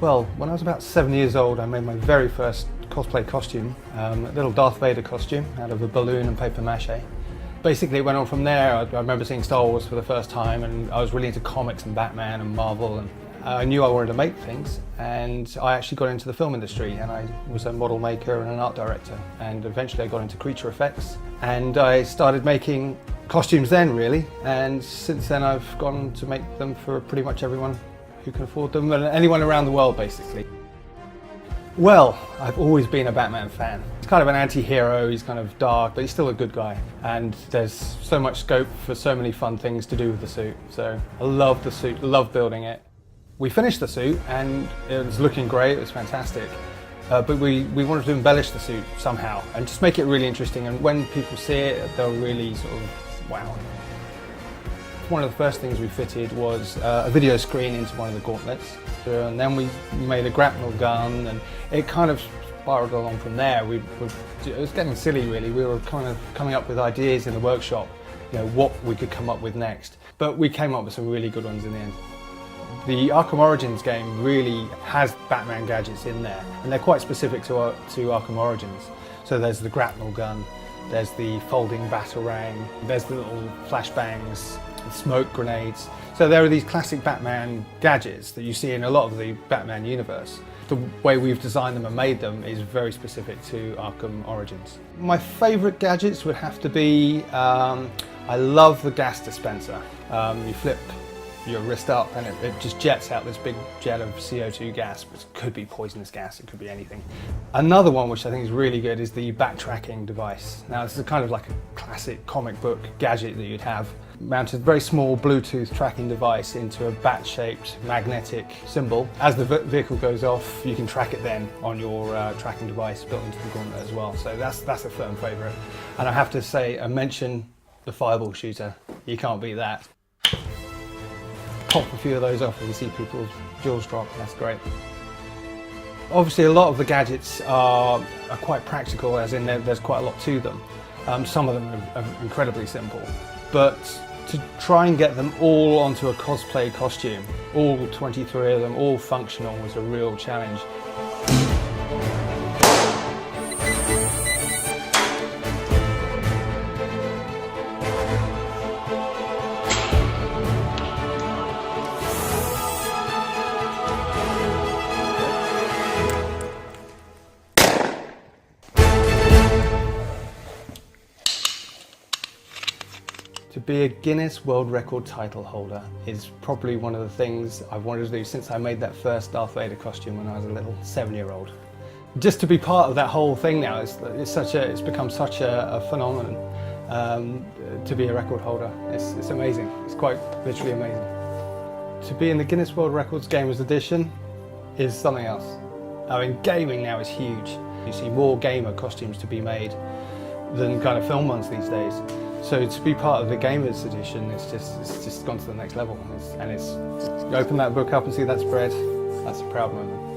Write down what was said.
Well, when I was about 7 years old, I made my very first cosplay costume, a little Darth Vader costume out of a balloon and paper mache. Basically, it went on from there. I remember seeing Star Wars for the first time, and I was really into comics and Batman and Marvel, and I knew I wanted to make things, and I actually got into the film industry, and I was a model maker and an art director, and eventually I got into creature effects, and I started making costumes then, really, and since then I've gone to make them for pretty much everyone who can afford them, and anyone around the world, basically. Well, I've always been a Batman fan. He's kind of an anti-hero, he's kind of dark, but he's still a good guy. And there's so much scope for so many fun things to do with the suit. So I love the suit, love building it. We finished the suit and it was looking great, it was fantastic. But we wanted to embellish the suit somehow and just make it really interesting. And when people see it, they'll really sort of wow. One of the first things we fitted was a video screen into one of the gauntlets. And then we made a grapnel gun, and it kind of spiraled along from there. It was getting silly, really. We were kind of coming up with ideas in the workshop, what we could come up with next. But we came up with some really good ones in the end. The Arkham Origins game really has Batman gadgets in there, and they're quite specific to Arkham Origins. So there's the grapnel gun, there's the folding batarang, there's the little flashbangs, the smoke grenades. So there are these classic Batman gadgets that you see in a lot of the Batman universe. The way we've designed them and made them is very specific to Arkham Origins. My favourite gadgets would have to be, I love the gas dispenser. You flip your wrist up and it just jets out this big jet of CO2 gas, which could be poisonous gas, it could be anything. Another one which I think is really good is the backtracking device. Now this is kind of like a classic comic book gadget that you'd have. Mounted a very small Bluetooth tracking device into a bat-shaped magnetic symbol. As the vehicle goes off, you can track it then on your tracking device built into the gauntlet as well. So that's a firm favourite. And I have to say, mention the fireball shooter. You can't beat that. Pop a few of those off and you see people's jaws drop, that's great. Obviously a lot of the gadgets are quite practical, as in there's quite a lot to them. Some of them are incredibly simple, but to try and get them all onto a cosplay costume, all 23 of them, all functional, was a real challenge. To be a Guinness World Record title holder is probably one of the things I've wanted to do since I made that first Darth Vader costume when I was a little 7-year-old. Just to be part of that whole thing now, it's become such a phenomenon to be a record holder. It's amazing. It's quite literally amazing. To be in the Guinness World Records Gamers Edition is something else. I mean, gaming now is huge. You see more gamer costumes to be made than kind of film ones these days. So to be part of the Gamers Edition, it's just gone to the next level. And it's you open that book up and see that spread, that's a proud moment.